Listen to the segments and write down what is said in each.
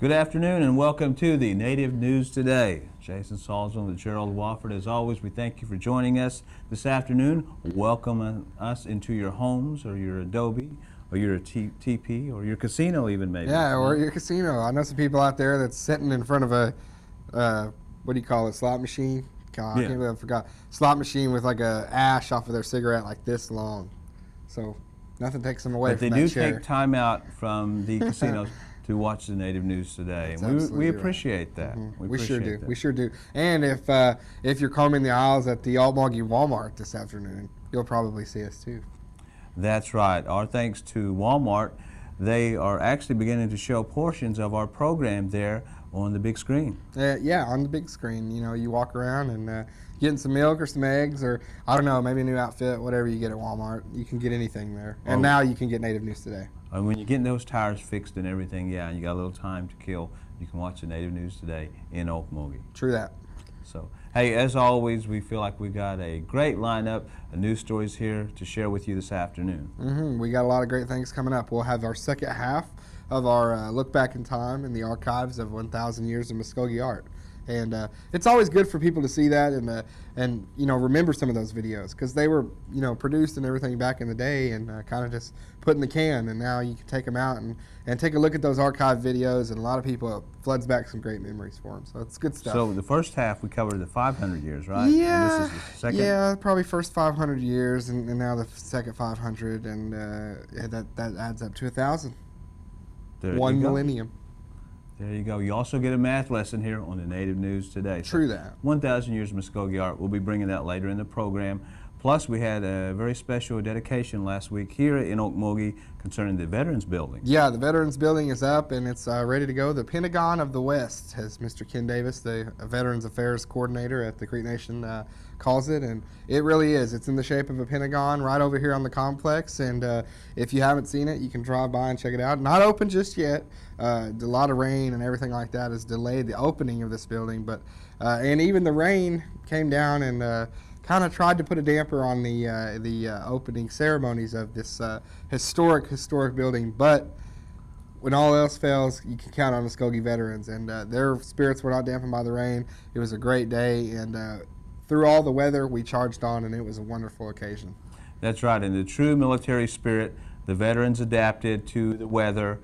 Good afternoon and welcome to the Native News Today. Jason Salzman with Gerald Wofford. As always, we thank you for joining us this afternoon. Welcome us into your homes or your Adobe or your TP or your casino even maybe. Yeah, or your casino. I know some people out there that's sitting in front of a, what do you call it, slot machine? God, I can't believe I forgot. Slot machine with like a ash off of their cigarette like this long. So nothing takes them away But from they that do chair. take time out from the casinos to watch the Native News Today. And we appreciate that. We sure do. We sure do. And if you're combing the aisles at the Altmoggy Walmart this afternoon, you'll probably see us too. That's right. Our thanks to Walmart. They are actually beginning to show portions of our program there on the big screen. Yeah, on the big screen. You know, you walk around and getting some milk or some eggs or, I don't know, maybe a new outfit, whatever you get at Walmart. You can get anything there. And now you can get Native News Today. And when you're getting those tires fixed and everything, yeah, and you got a little time to kill, you can watch the Native News Today in Okmulgee. True that. So, hey, as always, we feel like we got a great lineup of news stories here to share with you this afternoon. We got a lot of great things coming up. We'll have our second half of our look back in time in the archives of 1,000 years of Muskogee art. And it's always good for people to see that and you know, remember some of those videos because they were, you know, produced and everything back in the day and kind of just put in the can, and now you can take them out and take a look at those archive videos, and a lot of people, it floods back some great memories for them. So it's good stuff. So the first half we covered the 500 years, right? Yeah, and this is the second? Yeah, probably first 500 years and now the second 500, and that adds up to 1,000. One millennium. There you go. You also get a math lesson here on the Native News Today. True that. 1,000 Years of Muskogee Art. We'll be bringing that later in the program. Plus, we had a very special dedication last week here in Okmulgee concerning the Veterans Building. Yeah, the Veterans Building is up and it's ready to go. The Pentagon of the West, as Mr. Ken Davis, the Veterans Affairs Coordinator at the Creek Nation, calls it, and it really is. It's in the shape of a pentagon right over here on the complex, and if you haven't seen it, you can drive by and check it out. Not open just yet. A lot of rain and everything like that has delayed the opening of this building, but and even the rain came down and kind of tried to put a damper on the opening ceremonies of this historic building. But when all else fails, you can count on Muskogee veterans, and their spirits were not dampened by the rain. It was a great day, and through all the weather, we charged on, and it was a wonderful occasion. That's right. In the true military spirit, the veterans adapted to the weather.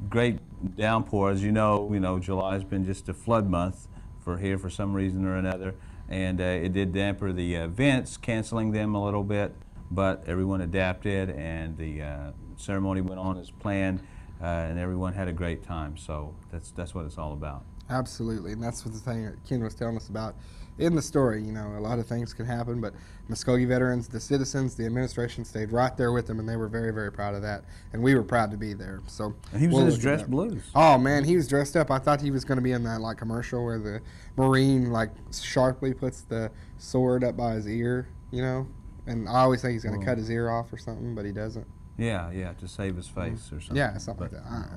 Great downpour. As you know, July has been just a flood month for here for some reason or another. And it did damper the events, canceling them a little bit, but everyone adapted, and the ceremony went on as planned, and everyone had a great time. So that's what it's all about. Absolutely, and that's what the thing that Ken was telling us about in the story. You know, a lot of things can happen, but Muskogee veterans, the citizens, the administration stayed right there with them, and they were very, very proud of that, and we were proud to be there. So and he was in his dress blues. Oh man, he was dressed up. I thought he was going to be in that like commercial where the Marine like sharply puts the sword up by his ear, you know, and I always think he's going to cut his ear off or something, but he doesn't. Yeah, to save his face or something. Yeah, something like that.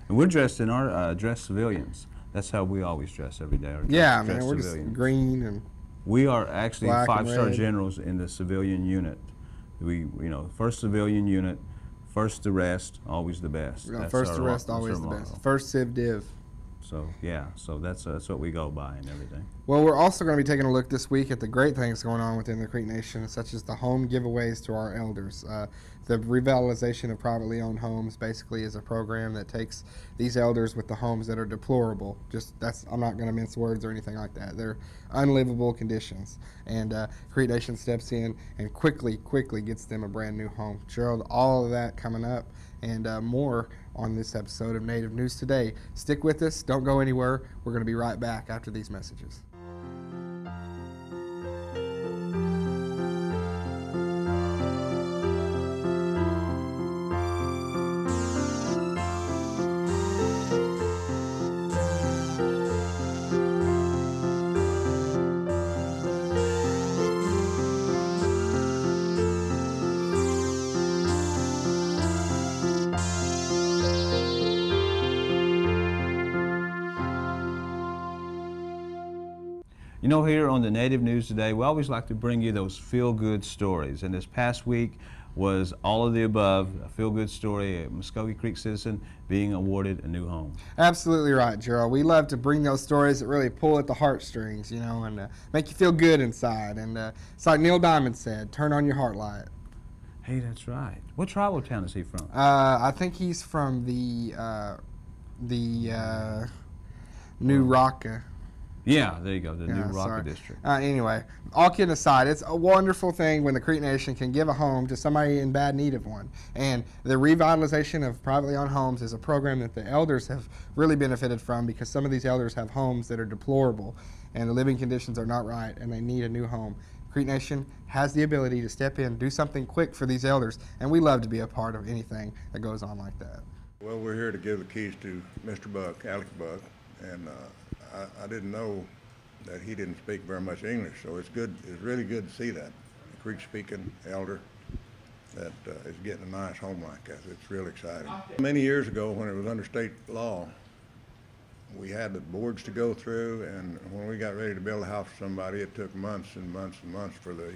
And we're dressed in our dress civilians. That's how we always dress every day. Yeah, man, we're just green and we are actually black 5-star generals in the civilian unit. We, first civilian unit, first the rest, always the best. First the rest, always the best. First Civ Div. So yeah, so that's what we go by and everything. Well, we're also going to be taking a look this week at the great things going on within the Creek Nation, such as the home giveaways to our elders. The revitalization of privately owned homes basically is a program that takes these elders with the homes that are deplorable. I'm not going to mince words or anything like that. They're unlivable conditions, and Creek Nation steps in and quickly gets them a brand new home. Gerald, all of that coming up and more on this episode of Native News Today. Stick with us. Don't go anywhere. We're going to be right back after these messages. You know, here on the Native News Today, we always like to bring you those feel-good stories. And this past week, was all of the above, a feel-good story, a Muskogee Creek citizen being awarded a new home. Absolutely right, Gerald. We love to bring those stories that really pull at the heartstrings, you know, and make you feel good inside. And it's like Neil Diamond said, turn on your heart light. Hey, that's right. What tribal town is he from? I think he's from the New Rocca. Yeah, there you go, the New Yeah, Rocker sorry. District. Anyway, all kidding aside, it's a wonderful thing when the Creek Nation can give a home to somebody in bad need of one. And the revitalization of privately owned homes is a program that the elders have really benefited from, because some of these elders have homes that are deplorable and the living conditions are not right and they need a new home. Creek Nation has the ability to step in, do something quick for these elders, and we love to be a part of anything that goes on like that. Well, we're here to give the keys to Mr. Buck, Alec Buck, and I didn't know that he didn't speak very much English, so it's good. It's really good to see that a Creek-speaking elder that is getting a nice home like that. It's real exciting. Many years ago, when it was under state law, we had the boards to go through, and when we got ready to build a house for somebody, it took months and months and months for the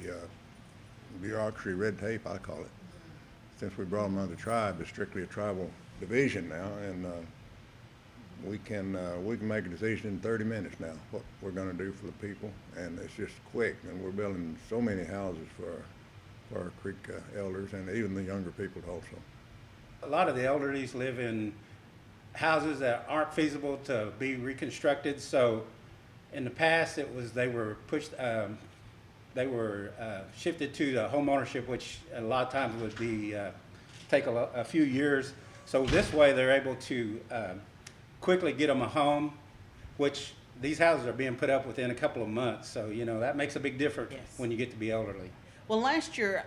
bureaucracy, red tape, I call it. Since we brought them under the tribe, it's strictly a tribal division now, and we can make a decision in 30 minutes now what we're going to do for the people, and it's just quick. And we're building so many houses for our Creek elders and even the younger people also. A lot of the elderlies live in houses that aren't feasible to be reconstructed. So in the past, they were pushed. They were shifted to the home ownership, which a lot of times would be take a few years. So this way, they're able to quickly get them a home, which these houses are being put up within a couple of months. So, you know, that makes a big difference Yes. when you get to be elderly. Well, last year,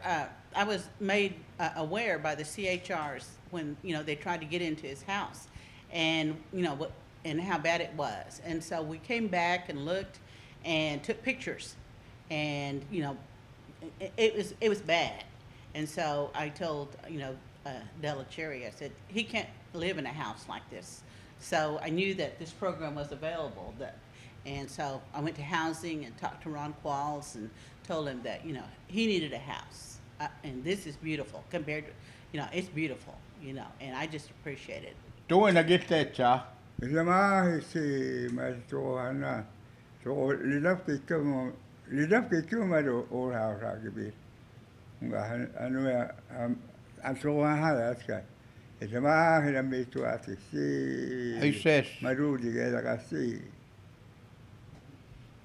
I was made aware by the CHRs when, you know, they tried to get into his house and, you know, and how bad it was. And so we came back and looked and took pictures, and, you know, it was bad. And so I told, you know, Della Cherry, I said, he can't live in a house like this. So I knew that this program was available. And so I went to housing and talked to Ron Qualls and told him that, you know, he needed a house. And this is beautiful compared to, you know, it's beautiful, you know, and I just appreciate it. Tuoin gitteetsaa. Sama si mastuana. So lidapki kumado all house akibi. Nga anu ansoa halaska. Sama hila mitu ati si. He says Marudi gela si.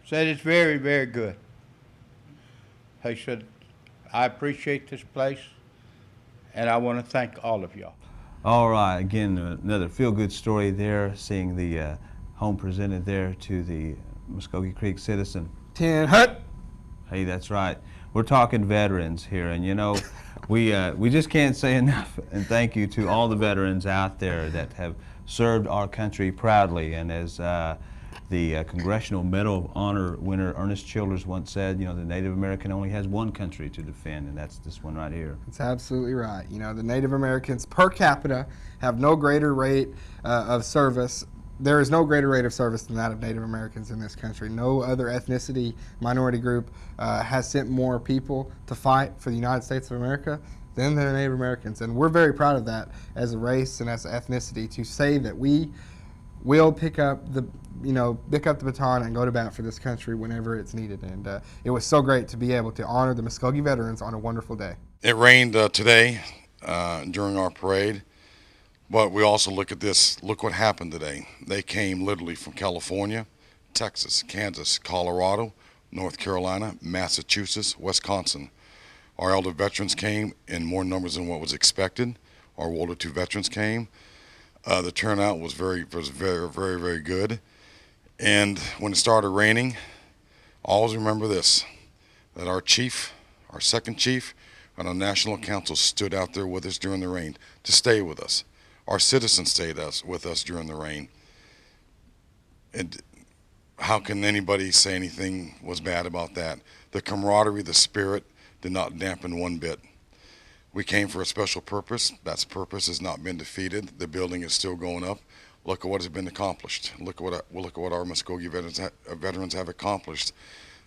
said it's very, very good. He said, I appreciate this place, and I want to thank all of y'all. All right, again, another feel-good story there, seeing the home presented there to the Muskogee Creek citizen. Tin Hut. Hey, that's right. We're talking veterans here, and you know, we just can't say enough. And thank you to all the veterans out there that have served our country proudly. And as the Congressional Medal of Honor winner Ernest Childers once said, you know, the Native American only has one country to defend, and that's this one right here. That's absolutely right. You know, the Native Americans per capita have no greater rate of service. There is no greater rate of service than that of Native Americans in this country. No other ethnicity, minority group has sent more people to fight for the United States of America than the Native Americans. And we're very proud of that as a race and as an ethnicity, to say that we will pick up the baton and go to bat for this country whenever it's needed. And it was so great to be able to honor the Muskogee veterans on a wonderful day. It rained today during our parade, but we also look at this. Look what happened today. They came literally from California, Texas, Kansas, Colorado, North Carolina, Massachusetts, Wisconsin. Our elder veterans came in more numbers than what was expected. Our World War II veterans came. The turnout was very, very good. And when it started raining, always remember this, that our chief, our second chief, and our national council stood out there with us during the rain to stay with us. Our citizens stayed with us during the rain. And how can anybody say anything was bad about that? The camaraderie, the spirit did not dampen one bit. We came for a special purpose. That purpose has not been defeated. The building is still going up. Look at what has been accomplished. Look at what our Muskogee veterans have accomplished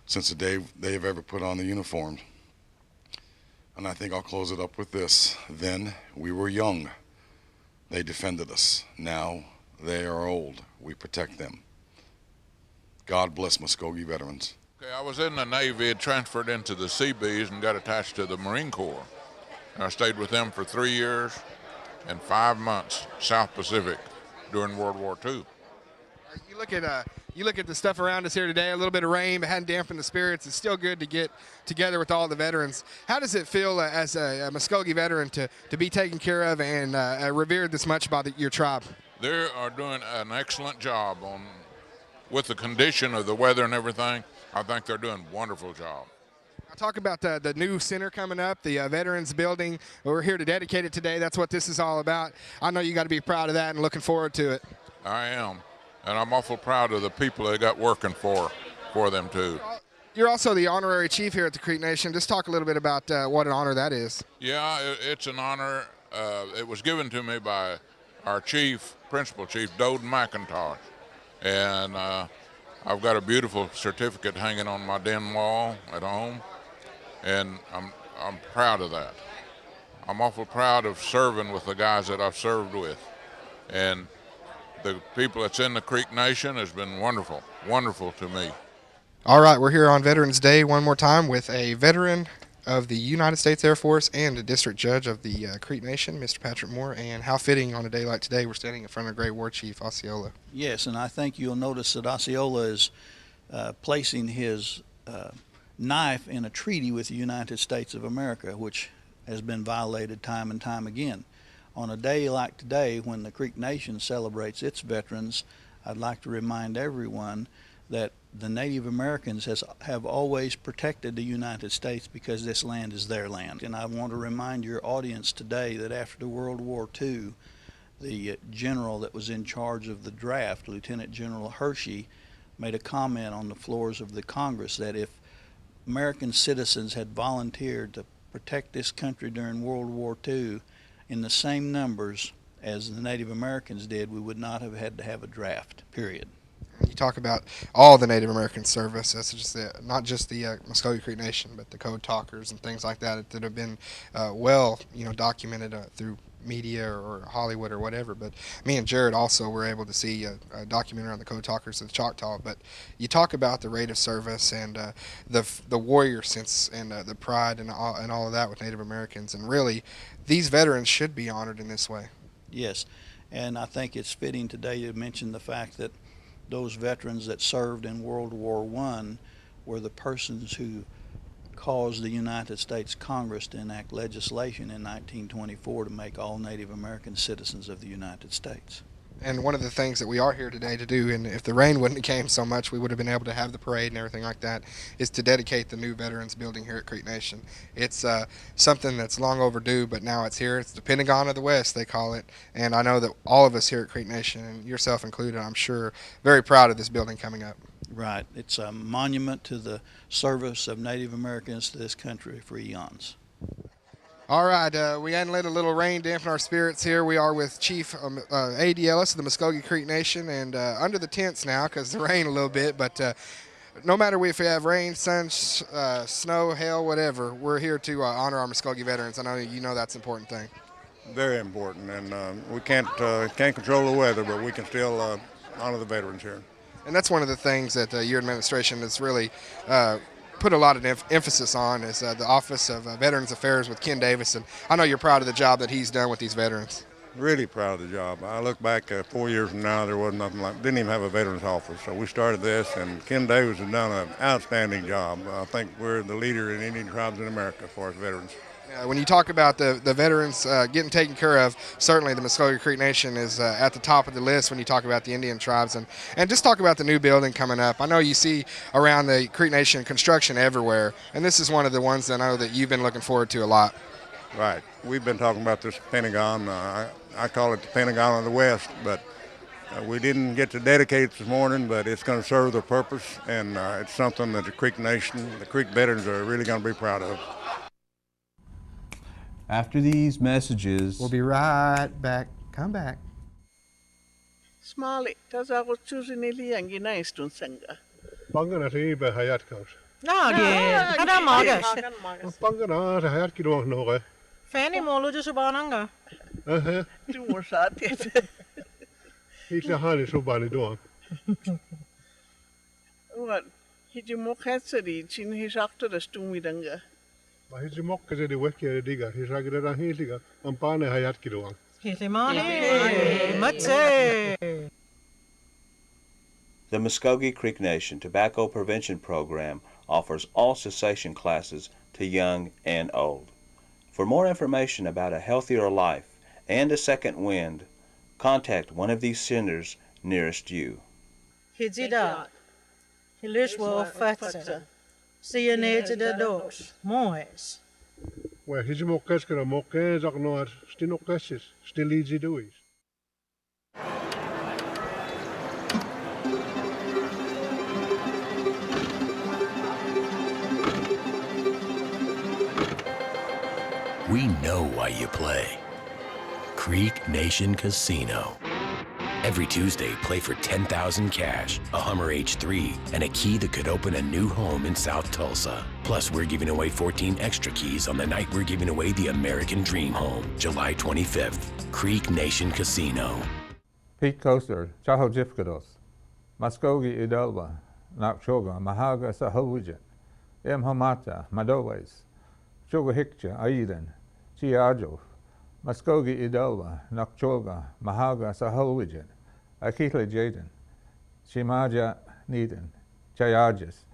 since the day they have ever put on the uniform. And I think I'll close it up with this. Then we were young. They defended us. Now they are old. We protect them. God bless Muskogee veterans. Okay, I was in the Navy, had transferred into the Seabees and got attached to the Marine Corps. And I stayed with them for 3 years and 5 months, South Pacific, during World War II. You look at the stuff around us here today. A little bit of rain, but hadn't dampened the spirits. It's still good to get together with all the veterans. How does it feel as a Muskogee veteran to be taken care of and revered this much by your tribe? They are doing an excellent job with the condition of the weather and everything. I think they're doing a wonderful job. I'll talk about the new center coming up, the Veterans Building. We're here to dedicate it today. That's what this is all about. I know you got to be proud of that and looking forward to it. I am, and I'm awful proud of the people they got working for them too. You're also the honorary chief here at the Creek Nation. Just talk a little bit about what an honor that is. Yeah, it's an honor. It was given to me by our principal chief, Dode McIntosh, and I've got a beautiful certificate hanging on my den wall at home, and I'm proud of that. I'm awful proud of serving with the guys that I've served with, and the people that's in the Creek Nation has been wonderful, wonderful to me. All right, we're here on Veterans Day one more time with a veteran of the United States Air Force and a district judge of the Creek Nation, Mr. Patrick Moore. And how fitting on a day like today, we're standing in front of Great War Chief Osceola. Yes, and I think you'll notice that Osceola is placing his knife in a treaty with the United States of America, which has been violated time and time again. On a day like today, when the Creek Nation celebrates its veterans, I'd like to remind everyone that the Native Americans have always protected the United States because this land is their land. And I want to remind your audience today that after World War II, the general that was in charge of the draft, Lieutenant General Hershey, made a comment on the floors of the Congress that if American citizens had volunteered to protect this country during World War II in the same numbers as the Native Americans did, we would not have had to have a draft, period. You talk about all the Native American service. That's just not just the Muskogee Creek Nation, but the code talkers and things like that that have been documented through media or Hollywood or whatever. But me and Jared also were able to see a documentary on the code talkers of the Choctaw. But you talk about the rate of service and the warrior sense and the pride and all of that with Native Americans. And really, these veterans should be honored in this way. Yes, and I think it's fitting today to mention the fact that those veterans that served in World War I were the persons who caused the United States Congress to enact legislation in 1924 to make all Native American citizens of the United States. And one of the things that we are here today to do, and if the rain wouldn't have came so much, we would have been able to have the parade and everything like that, is to dedicate the new Veterans Building here at Creek Nation. It's something that's long overdue, but now it's here. It's the Pentagon of the West, they call it. And I know that all of us here at Creek Nation, and yourself included, I'm sure, very proud of this building coming up. Right. It's a monument to the service of Native Americans to this country for eons. All right, we hadn't let a little rain dampen our spirits here. We are with Chief A.D. Ellis of the Muskogee Creek Nation, and under the tents now because the rain a little bit, but no matter if we have rain, sun, snow, hail, whatever, we're here to honor our Muskogee veterans. I know you know that's an important thing. Very important, and we can't control the weather, but we can still honor the veterans here. And that's one of the things that your administration has really put a lot of emphasis on is the Office of Veterans Affairs with Ken Davis, and I know you're proud of the job that he's done with these veterans. Really proud of the job. I look back 4 years from now, there was nothing didn't even have a veterans office. So we started this, and Ken Davis has done an outstanding job. I think we're the leader in Indian tribes in America for us veterans. When you talk about the veterans getting taken care of, certainly the Muskogee Creek Nation is at the top of the list when you talk about the Indian tribes. And just talk about the new building coming up. I know you see around the Creek Nation construction everywhere, and this is one of the ones that I know that you've been looking forward to a lot. Right. We've been talking about this Pentagon. I call it the Pentagon of the West, but we didn't get to dedicate it this morning, but it's going to serve the purpose, and it's something that the Creek Nation, the Creek veterans are really going to be proud of. After these messages, We'll be right back. Come back. Smali, taza ko chusi nili yangi na istun sanga. Bangana riba hayat kaus. Adam August. Pangana sa hayat kido no ka. Fanny Molo just bananga. Tu mo sa atin. Hitla hani so bani do. What? Hiji mo katsari chin hi sakto da stumi danga. Ma hiji mo ka de wekki diga hi sagre da hiliga ampane hayat kido. Hilimani. Matse. The Muskogee Creek Nation Tobacco Prevention Program offers all cessation classes to young and old. For more information about a healthier life and a second wind, contact one of these centers nearest you. Hijida. Hilishwa fatsa. CNA de dos. Moes. Well, hiji mo keskara mo kezak no stino kesis still easy dois. We know why you play. Creek Nation Casino. Every Tuesday, play for $10,000 cash, a Hummer H3, and a key that could open a new home in South Tulsa. Plus, we're giving away 14 extra keys on the night we're giving away the American Dream Home, July 25th. Creek Nation Casino. Pete Coaster, Chaho Jifkados, Muskogee Idalba, Nakchoga, Mahaga Sahulwijit, M. Hamata, Madowes, Choga Hikcha, Aiden, Chiajo, Muskogee Idalba, Nakchoga, Mahaga Sahulwijit, Akitla Jaden, Shimaja Neden, Chayajas,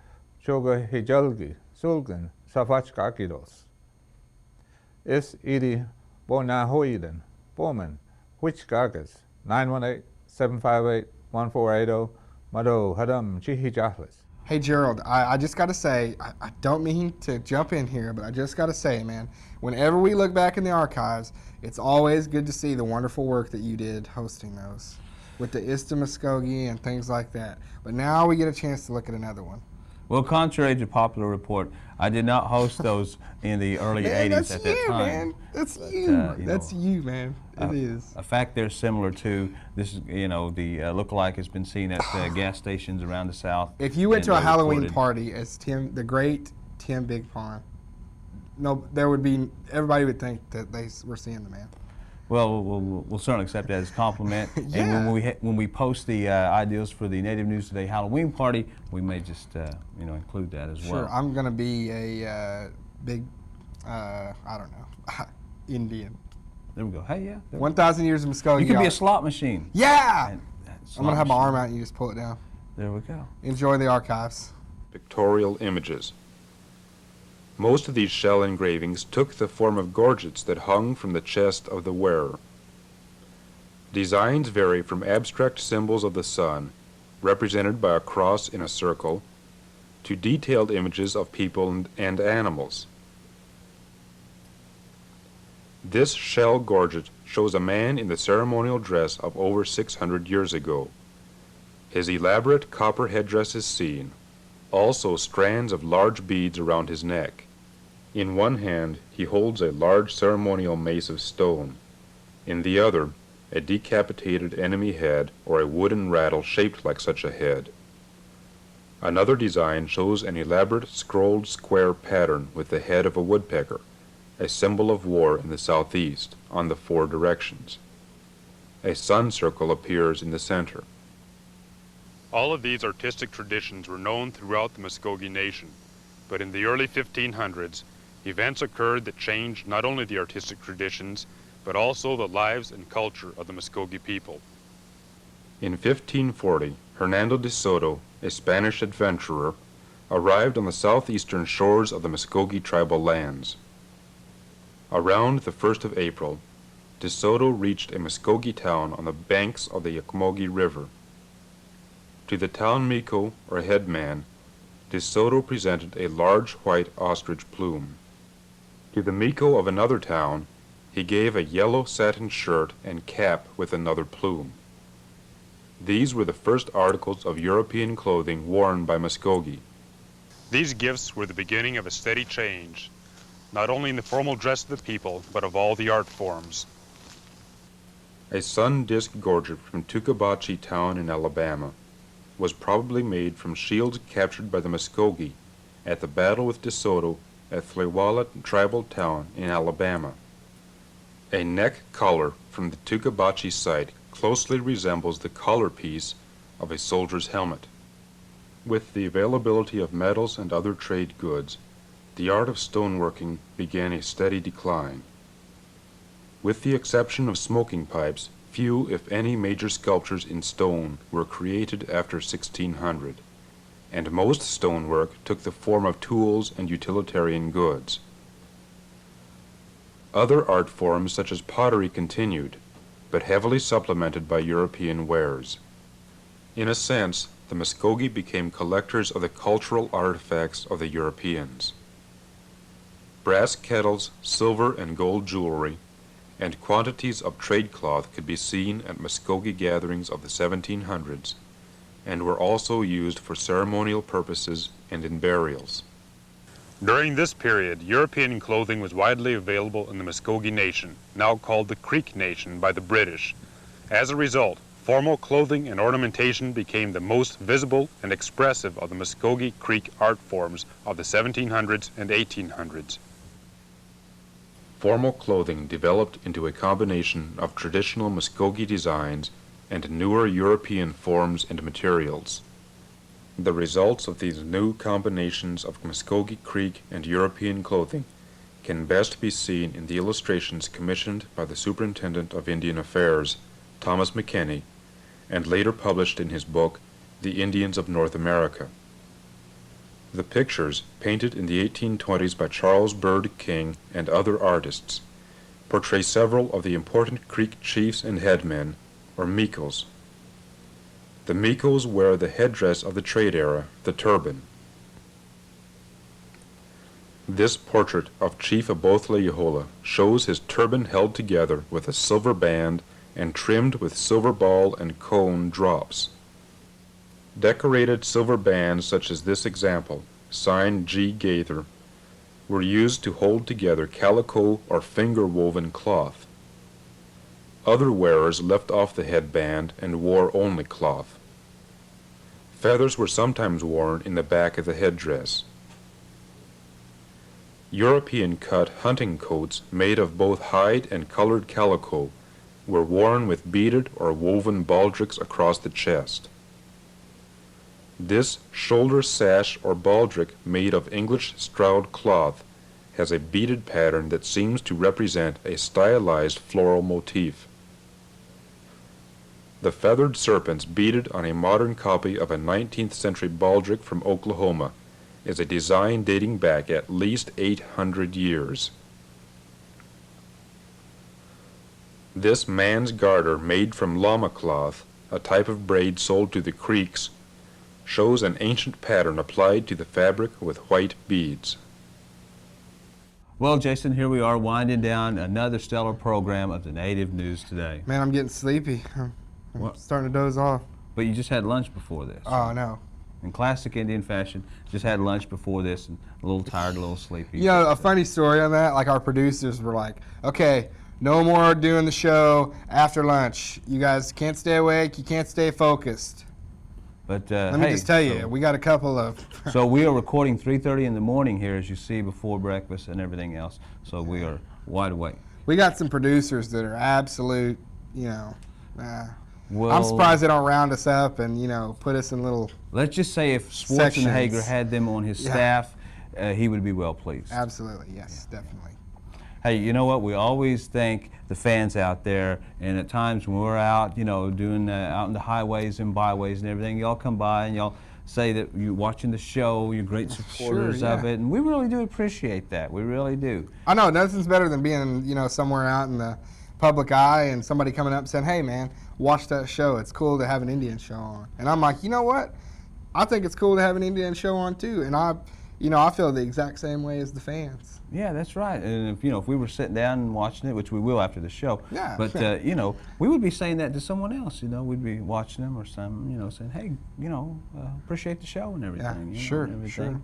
Choga Hijalgi, Sulgan, Savachka Akidos. Is Idi Bonahoiden, Bowman, Huichgagas, 918-758-1480, Mado Hadam Chihijahlis. Hey Gerald, I just got to say, I don't mean to jump in here, but I just got to say, man, whenever we look back in the archives, it's always good to see the wonderful work that you did hosting those with the ISTA Muskogee and things like that. But now we get a chance to look at another one. Well, contrary to popular report, I did not host those in the early Man, 80s at that time. Man. That's But, you. That's you, man. It is. A fact they're similar to this, the look-alike has been seen at gas stations around the South. If you went to a and Halloween reported. party as the great Tim Big Pond, everybody would think that they were seeing the man. Well, we'll certainly accept that as a compliment. Yeah. And when we post the ideals for the Native News Today Halloween party, we may just include that as well. Sure, I'm gonna be a big, I don't know, Indian. There we go. Hey, yeah. 1,000 years of Muskogee. You could be a slot machine. Yeah. I'm slot gonna have my machine. arm out and you just pull it down. There we go. Enjoy the archives. Pictorial images. Most of these shell engravings took the form of gorgets that hung from the chest of the wearer. Designs vary from abstract symbols of the sun, represented by a cross in a circle, to detailed images of people and animals. This shell gorget shows a man in the ceremonial dress of over 600 years ago. His elaborate copper headdress is seen, also strands of large beads around his neck. In one hand, he holds a large ceremonial mace of stone. In the other, a decapitated enemy head or a wooden rattle shaped like such a head. Another design shows an elaborate scrolled square pattern with the head of a woodpecker, a symbol of war in the southeast, on the 4 directions. A sun circle appears in the center. All of these artistic traditions were known throughout the Muskogee Nation, but in the early 1500s, events occurred that changed not only the artistic traditions, but also the lives and culture of the Muskogee people. In 1540, Hernando de Soto, a Spanish adventurer, arrived on the southeastern shores of the Muskogee tribal lands. Around the 1st of April, de Soto reached a Muskogee town on the banks of the Yakimogi River. To the town Miko, or headman, de Soto presented a large white ostrich plume. To the Miko of another town, he gave a yellow satin shirt and cap with another plume. These were the first articles of European clothing worn by Muskogee. These gifts were the beginning of a steady change, not only in the formal dress of the people, but of all the art forms. A sun disk gorget from Tukabachi town in Alabama was probably made from shields captured by the Muskogee at the Battle with DeSoto at Fliwala Tribal Town in Alabama. A neck collar from the Tukabachi site closely resembles the collar piece of a soldier's helmet. With the availability of metals and other trade goods, the art of stoneworking began a steady decline. With the exception of smoking pipes, few, if any, major sculptures in stone were created after 1600, and most stonework took the form of tools and utilitarian goods. Other art forms such as pottery continued, but heavily supplemented by European wares. In a sense, the Muskogee became collectors of the cultural artifacts of the Europeans. Brass kettles, silver and gold jewelry, and quantities of trade cloth could be seen at Muskogee gatherings of the 1700s, and were also used for ceremonial purposes and in burials. During this period, European clothing was widely available in the Muskogee Nation, now called the Creek Nation by the British. As a result, formal clothing and ornamentation became the most visible and expressive of the Muskogee Creek art forms of the 1700s and 1800s. Formal clothing developed into a combination of traditional Muskogee designs and newer European forms and materials. The results of these new combinations of Muskogee Creek and European clothing can best be seen in the illustrations commissioned by the Superintendent of Indian Affairs, Thomas McKenney, and later published in his book, The Indians of North America. The pictures, painted in the 1820s by Charles Bird King and other artists, portray several of the important Creek chiefs and headmen, or Mikos. The Mikos wear the headdress of the trade era, the turban. This portrait of Chief Abothle Yehola shows his turban held together with a silver band and trimmed with silver ball and cone drops. Decorated silver bands such as this example, signed G. Gaither, were used to hold together calico or finger-woven cloth. Other wearers left off the headband and wore only cloth. Feathers were sometimes worn in the back of the headdress. European-cut hunting coats made of both hide and colored calico were worn with beaded or woven baldricks across the chest. This shoulder sash or baldric made of English Stroud cloth has a beaded pattern that seems to represent a stylized floral motif. The feathered serpents beaded on a modern copy of a 19th century baldric from Oklahoma is a design dating back at least 800 years. This man's garter made from llama cloth, a type of braid sold to the Creeks, shows an ancient pattern applied to the fabric with white beads. Well, Jason, here we are winding down another stellar program of the Native News Today. Man, I'm getting sleepy. I'm starting to doze off. But you just had lunch before this. Oh, no. In classic Indian fashion, just had lunch before this and a little tired, a little sleepy. You know, a funny story on that, like our producers were like, okay, no more doing the show after lunch. You guys can't stay awake, you can't stay focused. But Let me just tell you, we got a couple of... So we are recording 3:30 in the morning here, as you see, before breakfast and everything else. So we are wide awake. We got some producers that are absolute, Well, I'm surprised they don't round us up and, put us in little... Let's just say if Schwarzenegger sections. had them on his staff, he would be well pleased. Absolutely, yes, definitely. Hey, you know what? We always thank the fans out there, and at times when we're out, doing out in the highways and byways and everything, y'all come by and y'all say that you're watching the show, you're great supporters of it, and we really do appreciate that. We really do. I know, nothing's better than being, somewhere out in the public eye and somebody coming up and saying, hey, man, watch that show. It's cool to have an Indian show on. And I'm like, you know what? I think it's cool to have an Indian show on, too. And I feel the exact same way as the fans. Yeah, that's right. And if we were sitting down and watching it, which we will after the show, yeah. But we would be saying that to someone else. We'd be watching them or some, saying, hey, appreciate the show and everything. Yeah, sure.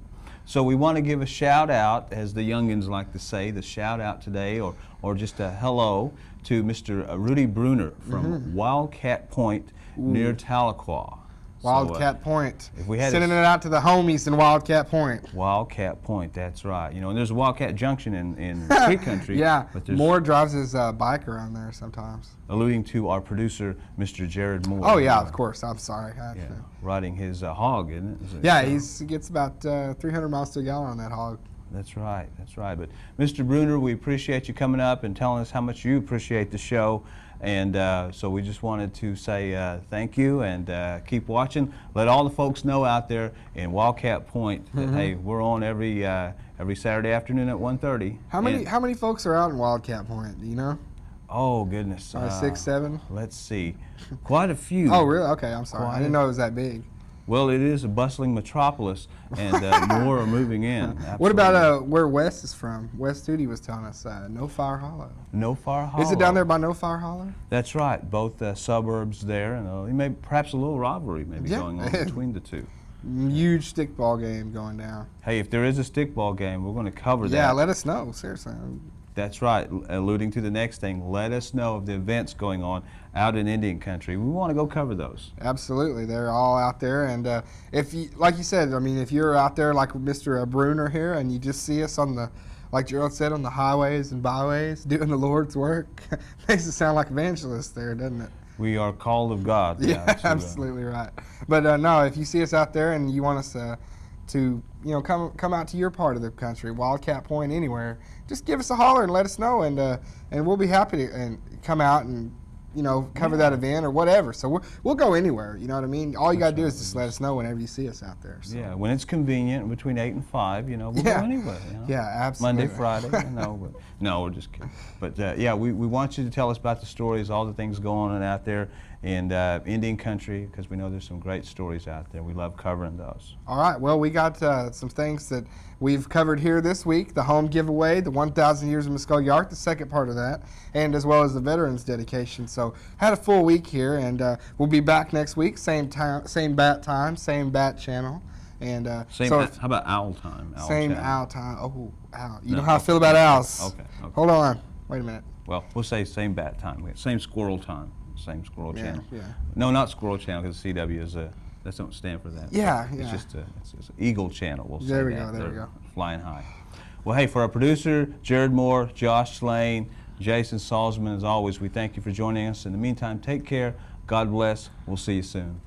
So we want to give a shout out, as the youngins like to say, the shout out today, or just a hello to Mr. Rudy Bruner from Wildcat Point near Tahlequah. Wildcat Point. If we had sending it out to the homies in Wildcat Point. Wildcat Point, that's right. You know, and there's a Wildcat Junction in Creek Country. Yeah, but there's Moore drives his bike around there sometimes. alluding to our producer, Mr. Jared Moore. Oh yeah, of course. I'm sorry. Riding his hog, isn't it? Yeah, he gets about 300 miles to a gallon on that hog. That's right, that's right. But Mr. Bruner, we appreciate you coming up and telling us how much you appreciate the show. And so we just wanted to say thank you and keep watching. Let all the folks know out there in Wildcat Point that, hey, we're on every Saturday afternoon at 1:30. How many folks are out in Wildcat Point? Do you know? Oh, goodness. 6, 7? Let's see. Quite a few. Oh, really? Okay, I'm sorry. I didn't know it was that big. Well, it is a bustling metropolis, and more are moving in. Absolutely. What about where Wes is from? Wes Studi was telling us No Fire Hollow. No Fire Hollow. Is it down there by No Fire Hollow? That's right. Both suburbs there, and maybe perhaps a little rivalry maybe going on between the two. Huge stickball game going down. Hey, if there is a stickball game, we're going to cover that. Yeah, let us know. Seriously. That's right. Alluding to the next thing, let us know of the events going on out in Indian Country. We want to go cover those. Absolutely. They're all out there. And if you, like you said, I mean, if you're out there like Mr. Bruner here and you just see us on the, like Gerald said, on the highways and byways doing the Lord's work, makes it sound like evangelists there, doesn't it? We are called of God. Yeah, absolutely right. But no, if you see us out there and you want us to come out to your part of the country, Wildcat Point, anywhere, just give us a holler and let us know, and we'll be happy to come out and cover that event or whatever. So we'll go anywhere. You know what I mean? All you got to do is just let us know whenever you see us out there. So. Yeah, when it's convenient between 8 and 5, we'll go anywhere. Yeah, absolutely. Monday, Friday, no, we're just kidding. But we want you to tell us about the stories, all the things going on out there in Indian Country, because we know there's some great stories out there. We love covering those. All right, well, we got some things that we've covered here this week: the home giveaway, the 1,000 years of Muskogee Ark, the second part of that, and as well as the veterans dedication. So had a full week here, and we'll be back next week, same time, same bat time, same bat channel. And how about owl time? Owl time. Oh, owl. You know how I feel about owls. Okay. Hold on. Wait a minute. Well, we'll say same bat time. Same squirrel time. Same squirrel channel. Yeah. No, not squirrel channel, because CW is that don't stand for that. Yeah, It's just it's Eagle channel. We'll say there we that. go. Flying high. Well, hey, for our producer, Jared Moore, Josh Slane, Jason Salzman, as always, we thank you for joining us. In the meantime, take care. God bless. We'll see you soon.